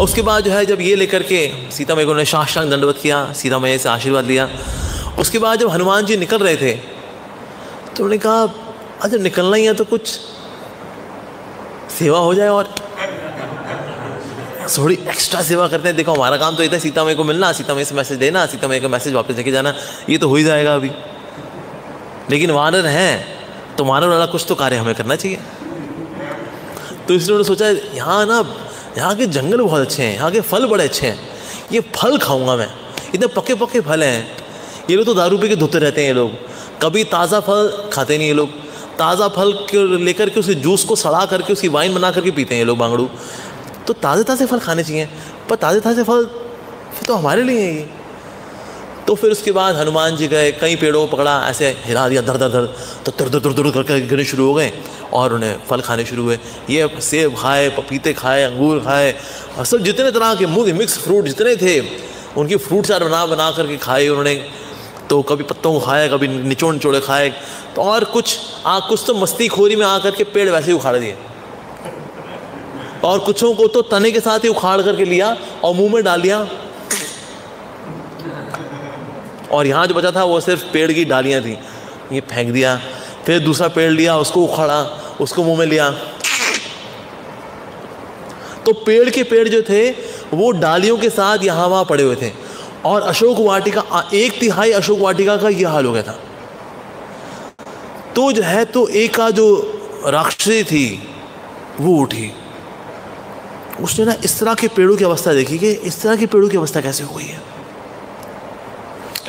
और उसके बाद जो है जब ये लेकर के सीता मैया को उन्होंने साष्टांग दंडवत किया, सीता मैया से आशीर्वाद लिया। उसके बाद जब हनुमान जी निकल रहे थे तो उन्होंने कहा अच्छा निकलना ही है तो कुछ सेवा हो जाए और थोड़ी एक्स्ट्रा सेवा करते हैं। देखो हमारा काम तो ये था सीता मैया को मिलना, सीता मैया से मैसेज देना, सीता मैया का मैसेज वापस लेके जाना, ये तो हो ही जाएगा अभी। लेकिन वानर हैं तो वानर वाला कुछ तो कार्य हमें करना चाहिए। तो इसलिए उन्होंने सोचा यहाँ ना, यहाँ के जंगल बहुत अच्छे हैं, यहाँ के फल बड़े अच्छे हैं, ये फल खाऊंगा मैं। इतने पके पके फल हैं। ये लोग तो दारू पी के धोते रहते हैं, ये लोग कभी ताज़ा फल खाते नहीं। ये लोग ताज़ा फल लेकर के उसे जूस को सड़ा करके उसकी वाइन बना करके पीते हैं ये लोग बांगड़ू। तो ताज़े ताज़े फल खाने चाहिए, पर ताज़े ताज़े फल फिर तो हमारे लिए हैं ये। तो फिर उसके बाद हनुमान जी गए, कई पेड़ों को पकड़ा, ऐसे हिला दिया धर धर धर, तो धर धर धर धर करके गिरने शुरू हो गए और उन्हें फल खाने शुरू हुए। ये सेब खाए, पपीते खाए, अंगूर खाए, और सब जितने तरह के मिक्स फ्रूट जितने थे उनकी फ्रूट चाट बना बना करके खाए उन्होंने। तो कभी पत्तों को खाए, कभी निचोड़ निचोड़े खाए, तो और कुछ तो मस्तीखोरी में आकर के पेड़ वैसे ही उखाड़ दिए, और कुछों को तो तने के साथ ही उखाड़ करके लिया और मुंह में डाल दिया, और यहाँ जो बचा था वो सिर्फ पेड़ की डालियाँ थी, ये फेंक दिया। फिर दूसरा पेड़ लिया, उसको उखाड़ा, उसको मुंह में लिया। तो पेड़ के पेड़ जो थे वो डालियों के साथ यहाँ वहाँ पड़े हुए थे, और अशोक वाटिका 1/3 अशोक वाटिका का ये हाल हो गया था। तो जो है तो एक का जो राक्षसी थी वो उठी, उसने ना इस तरह के पेड़ों की अवस्था देखी कि इस तरह के पेड़ों की अवस्था कैसे हो गई है।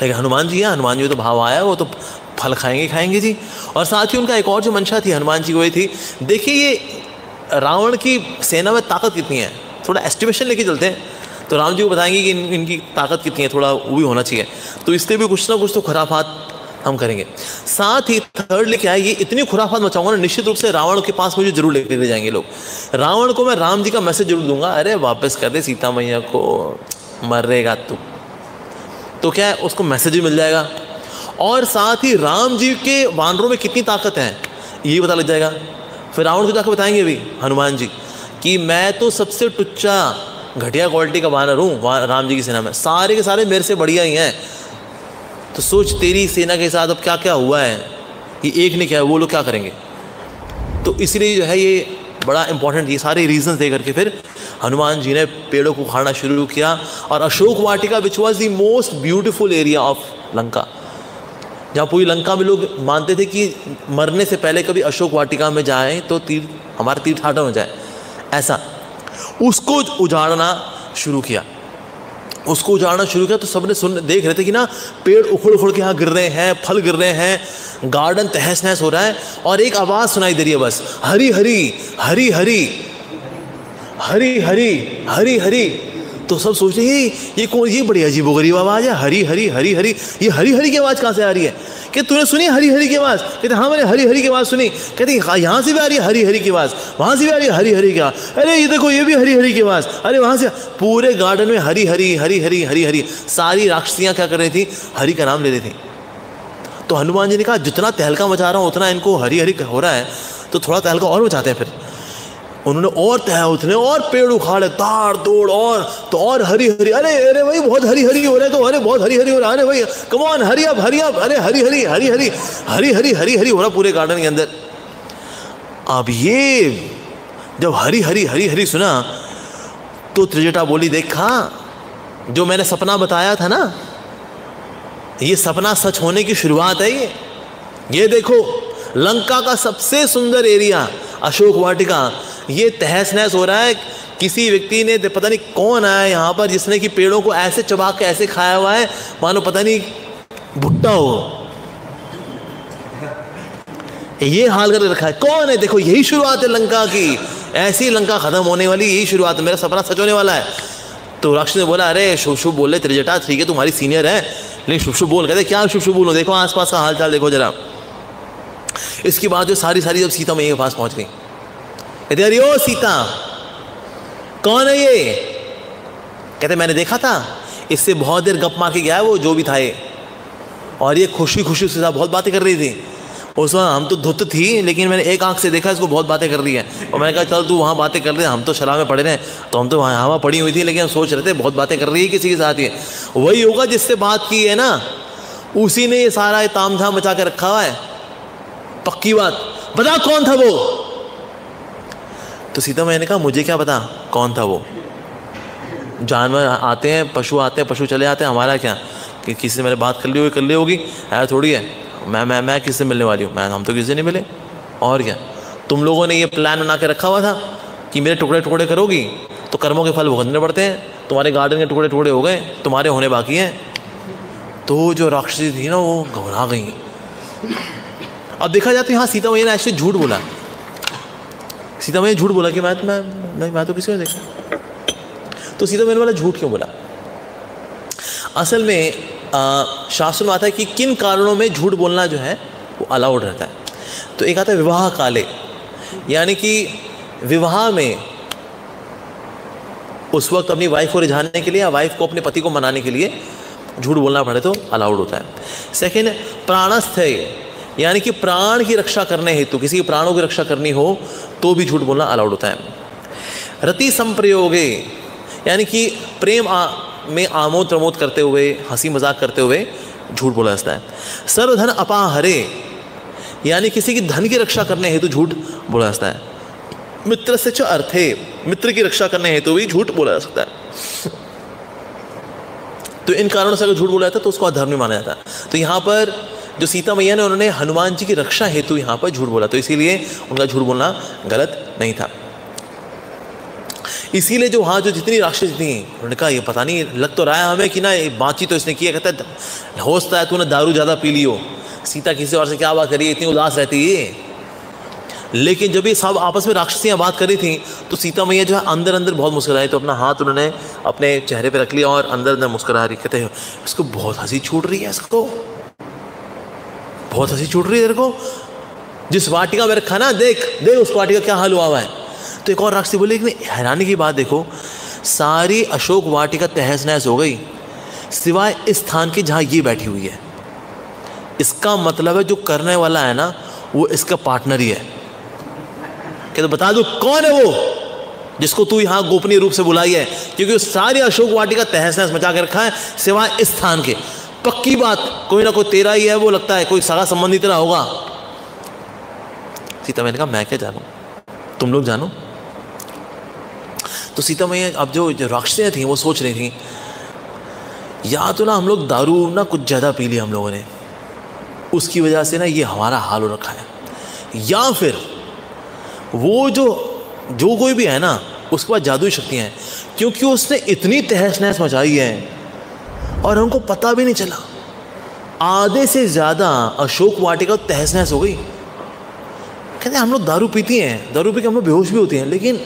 लेकिन हनुमान जी है, हनुमान जी तो भाव आया, वो तो फल खाएंगे जी। और साथ ही उनका एक और जो मंशा थी हनुमान जी को, ये थी देखिए ये रावण की सेना में ताकत कितनी है, थोड़ा एस्टिमेशन लेके चलते हैं तो राम जी को बताएंगे कि इनकी ताकत कितनी है, थोड़ा वो भी होना चाहिए। तो इसलिए भी कुछ ना कुछ तो खुराफात हम करेंगे। साथ ही थर्ड लेके आए, ये इतनी खुराफात मचाऊंगा ना, निश्चित रूप से रावण के पास मुझे जरूर लेकर जाएंगे लोग। रावण को मैं राम जी का मैसेज जरूर दूंगा, अरे वापस कर दे सीता मैया को, मरेगा तू। तो क्या है, उसको मैसेज भी मिल जाएगा, और साथ ही राम जी के वानरों में कितनी ताकत है ये पता लग जाएगा। फिर रावण को जाकर बताएंगे भी हनुमान जी कि मैं तो सबसे टुच्चा घटिया क्वालिटी का वानर हूँ राम जी की सेना में, सारे के सारे मेरे से बढ़िया ही हैं। तो सोच तेरी सेना के साथ अब क्या क्या हुआ है, ये एक ने क्या, वो लोग क्या करेंगे। तो इसलिए जो है ये बड़ा इंपॉर्टेंट, ये सारे रीजंस दे करके फिर हनुमान जी ने पेड़ों को उखाड़ना शुरू किया। और Ashok Vatika which was the most beautiful area of Lanka, जहाँ पूरी लंका में लोग मानते थे कि मरने से पहले कभी अशोक वाटिका में जाए तो हमारा तीर्थाटन हो जाए, ऐसा उसको उजाड़ना शुरू किया। तो सबने देख रहे थे कि ना पेड़ उखड़ उखड़ के यहाँ गिर रहे हैं, फल गिर रहे हैं, गार्डन तहस नहस हो रहा है, और एक आवाज़ सुनाई दे रही है बस, हरी हरी हरी हरी हरी हरी हरी हरी। तो सब सोच रहे हैं ये कौन, ये बड़ी अजीबोगरीब आवाज़ है, हरी हरी हरी हरी, ये हरी हरी की आवाज़ कहाँ से आ रही है। कि तूने सुनी हरी हरी की आवाज़? कहते हाँ मैंने हरी हरी की आवाज़ सुनी। कहते यहाँ से भी आ रही है हरी हरी की आवाज़, वहाँ से भी आ रही है हरी हरी की आवाज़, अरे ये देखो ये भी हरी हरी की आवाज़, अरे वहाँ से। पूरे गार्डन में हरी हरी हरी हरी हरी हरी, सारी राक्षसियाँ क्या कर रही थी, हरी का नाम ले रही थी। तो हनुमान जी ने कहा जितना तहलका मचा रहा हूँ उतना इनको हरी हरी हो रहा है, तो थोड़ा तहलका और मचाते हैं। फिर उन्होंने और पेड़ उखाड़े, ताड़ तोड़, और हरी हरी, अरे अरे भाई बहुत हरी हरी हो रहा है, तो अरे बहुत हरी हरी हो रहा है, अरे भाई कम ऑन हरी अप, अरे हरी हरी हरी हरी हरी हरी हरी हरी हो रहा पूरे गार्डन के अंदर। अब ये जब हरी हरी हरी हरी सुना तो त्रिजटा बोली, देखा जो मैंने सपना बताया था ना, ये सपना सच होने की शुरुआत है। ये देखो लंका का सबसे सुंदर एरिया अशोक वाटिका, ये तहस नहस हो रहा है। किसी व्यक्ति ने, पता नहीं कौन आया यहाँ पर, जिसने कि पेड़ों को ऐसे चबा के ऐसे खाया हुआ है मानो पता नहीं भुट्टा हो, ये हाल कर रखा है। कौन है? देखो यही शुरुआत है लंका की, ऐसी लंका खत्म होने वाली, यही शुरुआत है, मेरा सपना सच होने वाला है। तो राक्षस ने बोला, अरे शुभ शुभ बोले त्रिजटा, ठीक है तुम्हारी सीनियर है, लेकिन शुभ शुभ बोल। कहते क्या शुभ शुभ बोलो, देखो आसपास का हाल चाल देखो जरा। इसके बाद जो सारी जब सीता मैया के पास पहुंच गई, कहते अरे ओ सीता कौन है ये? कहते मैंने देखा था, इससे बहुत देर गप मार के गया है वो जो भी था ये, और ये खुशी खुशी उसके साथ बहुत बातें कर रही थी। उस वक्त हम तो धुत थी, लेकिन मैंने एक आंख से देखा इसको बहुत बातें कर रही है, और मैंने कहा चल तू वहाँ बातें कर रहे, हम तो शराब में पड़े रहे, तो हम तो वहाँ पड़ी हुई थी, लेकिन हम सोच रहे थे बहुत बातें कर रही है किसी के साथ ही। वही होगा जिससे बात की है ना, उसी ने ये सारा तामझाम मचा के रखा हुआ है, पक्की बात। बता कौन था वो? तो सीता मैया ने कहा मुझे क्या पता कौन था वो, जानवर आते हैं, पशु आते हैं, पशु चले जाते हैं, हमारा क्या कि किसी से मैंने बात कर ली होगी, ऐसा थोड़ी है मैं किससे मिलने वाली हूँ, हम तो किसी से नहीं मिले। और क्या, तुम लोगों ने ये प्लान बना के रखा हुआ था कि मेरे टुकड़े टुकड़े करोगी तो कर्मों के फल भुगतने पड़ते हैं, तुम्हारे गार्डन के टुकड़े टुकड़े हो गए, तुम्हारे होने बाकी हैं। तो जो राक्षसी थी ना वो घबरा गई। अब देखा जाए तो यहाँ सीता मैया ने ऐसे झूठ बोला, सीता मैया झूठ बोला कि मैं तो किसी ने देखा। तो सीता मैया वाला झूठ क्यों बोला? असल में शास्त्र में आता है कि किन कारणों में झूठ बोलना जो है वो अलाउड रहता है। तो एक आता है विवाह काले, यानी कि विवाह में उस वक्त अपनी वाइफ को रिझाने के लिए या वाइफ को अपने पति को मनाने के लिए झूठ बोलना पड़े तो अलाउड होता है। सेकेंड, प्राणस्थय, यानी कि प्राण की रक्षा करने हेतु, किसी के प्राणों की रक्षा करनी हो तो भी झूठ बोलना अलाउड होता है। रति संप्रयोगे, यानी कि प्रेम में आमोद प्रमोद करते हुए, हंसी मजाक करते हुए झूठ बोला जाता है। सर्वधन अपाहरे, यानी किसी की धन की रक्षा करने हेतु झूठ बोला जाता है। मित्र से च अर्थे, मित्र की रक्षा करने हेतु भी झूठ बोला जा सकता है। तो इन कारणों से अगर झूठ बोला जाता है तो उसको अधर्मी माना जाता है। तो यहाँ पर जो सीता मैया ने, उन्होंने हनुमान जी की रक्षा हेतु यहाँ पर झूठ बोला, तो इसीलिए उनका झूठ बोलना गलत नहीं था। इसीलिए जो वहाँ जो जितनी राक्षसी थी, उन्होंने कहा ये पता नहीं लग तो रहा है हमें कि ना बातचीत तो इसने किया, कहता है होता है तूने दारू ज़्यादा पी ली हो, सीता किसी और से क्या बात करी, इतनी उदास रहती है। लेकिन जब ये सब आपस में राक्षसियाँ बात करी थी तो सीता मैया जो है अंदर अंदर बहुत मुस्कुराई, तो अपना हाथ उन्होंने अपने चेहरे पे रख लिया और अंदर अंदर मुस्कुरा रही। कहते हैं इसको बहुत हंसी छूट रही है, इसको बहुत हंसी छूट रही है तेरे को, जिस वाटिका में रखा ना, देख देख उस वाटिका क्या हाल हुआ है। तो एक और राक्षसी बोली, लेकिन हैरानी की बात देखो, सारी अशोक वाटिका तहस नहस हो गई सिवाय इस स्थान के जहाँ ये बैठी हुई है। इसका मतलब है जो करने वाला है ना वो इसका पार्टनर ही है। क्या तो बता दो कौन है वो जिसको तू यहाँ गोपनीय रूप से बुलाई है, क्योंकि सारी अशोक वाटिका तहस नहस मचा के रखा है सिवाय इस स्थान के। पक्की बात कोई ना कोई तेरा ही है, वो लगता है कोई सगा संबंधी तेरा होगा। सीता मैया ने कहा मैं क्या जानूं, तुम लोग जानो। तो सीता मैया अब जो राक्षसियाँ थी वो सोच रही थी या तो ना हम लोग दारू ना कुछ ज़्यादा पी लिया हम लोगों ने, उसकी वजह से ना ये हमारा हाल हो रखा है, या फिर वो जो कोई भी है ना उसके पास जादुई शक्तियाँ हैं, क्योंकि उसने इतनी तहस नहस मचाई है और हमको पता भी नहीं चला। आधे से ज़्यादा अशोक वाटिका तहस नहस हो गई। कहते हम लोग दारू पीती हैं, दारू पी के हम लोग बेहोश भी होती हैं, लेकिन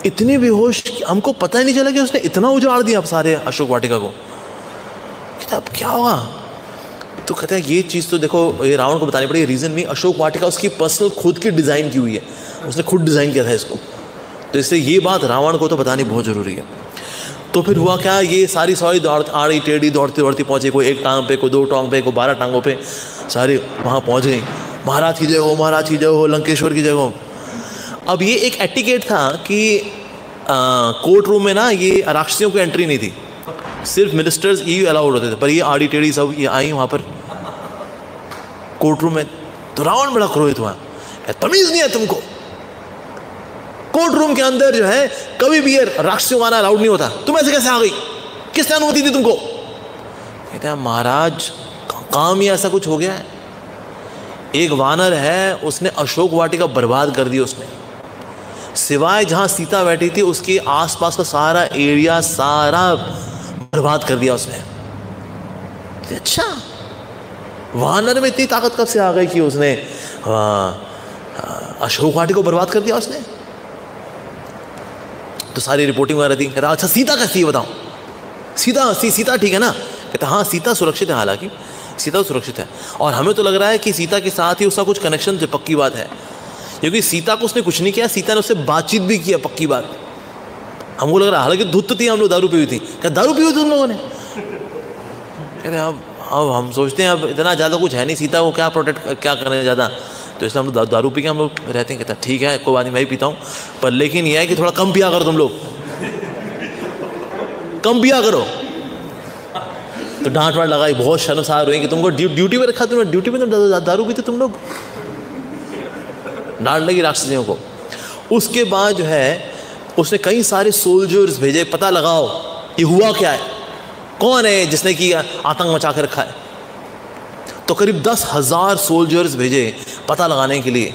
इतनी बेहोश कि हमको पता ही नहीं चला कि उसने इतना उजाड़ दिया अब सारे अशोक वाटिका को। कहते अब क्या होगा? तो कहते हैं ये चीज़ तो देखो ये रावण को बतानी पड़ेगी। रीज़न नहीं, अशोक वाटिका उसकी पर्सनल खुद की डिज़ाइन की हुई है, उसने खुद डिज़ाइन किया था इसको, तो इसलिए ये बात रावण को तो बतानी बहुत ज़रूरी है। तो फिर हुआ क्या, ये सारी आड़ी टेढ़ी दौड़ती दौड़ती पहुँचे, कोई एक टांग पे, कोई दो टांग पे, कोई 12 टांगों पे, सारे वहाँ पहुँच गई। महाराज की जय हो, महाराज की जय हो, लंकेश्वर की जय हो। अब ये एक एटिकेट था कि कोर्ट रूम में ना ये राक्षसियों को एंट्री नहीं थी, सिर्फ मिनिस्टर्स ही अलाउड होते थे, पर ये आड़ी टेढ़ी सब ये आई वहाँ पर कोर्ट रूम में। तो रावण बड़ा क्रोधित हुआ, तमीज़ नहीं है तुमको, कोर्ट रूम के अंदर जो है कभी भी ये राक्षसियों का आना अलाउड नहीं होता, तुम ऐसे कैसे आ गई, किसने अनुमति दी तुमको? कहते हैं महाराज काम ही ऐसा कुछ हो गया है, एक वानर है उसने अशोक वाटिका बर्बाद कर दी, उसने सिवाय जहाँ सीता बैठी थी उसके आसपास का सारा एरिया सारा बर्बाद कर दिया उसने। अच्छा वानर में इतनी ताकत कब से आ गई कि उसने अशोक वाटिका को बर्बाद कर दिया उसने? तो सारी रिपोर्टिंग वगैरह थी। कहता अच्छा सीता कैसी है बताओ, सीता ठीक है ना? कहता हाँ सीता सुरक्षित है, हालांकि सीता सुरक्षित है, और हमें तो लग रहा है कि सीता के साथ ही उसका कुछ कनेक्शन है, पक्की बात है, क्योंकि सीता को उसने कुछ नहीं किया, सीता ने उससे बातचीत भी किया, पक्की बात हमको लग रहा है। हालांकि धुत थी, हम लोग दारू पी हुई थी। क्या दारू पी हुई थी तुम लोगों ने? कहते अब हम सोचते हैं अब इतना ज़्यादा कुछ है नहीं, सीता को क्या प्रोटेक्ट क्या करने ज़्यादा, तो इसलिए हम लोग दारू पी के हम लोग रहते हैं। कहता ठीक है कोई बात नहीं मैं भी पीता हूँ, पर लेकिन यह है कि थोड़ा कम पिया करो तुम लोग, कम पिया करो। तो डांट वाट लगाई, बहुत शर्मसार हुई कि तुमको ड्यूटी पे रखा, तुमने ड्यूटी पे तुम दारू पीते तुम लोग, डांट लगी राक्षसियों को। उसके बाद जो है उसने कई सारे सोल्जर्स भेजे, पता लगाओ ये हुआ क्या है, कौन है जिसने कि आतंक मचा के रखा है। तो करीब 10,000 सोल्जर्स भेजे पता लगाने के लिए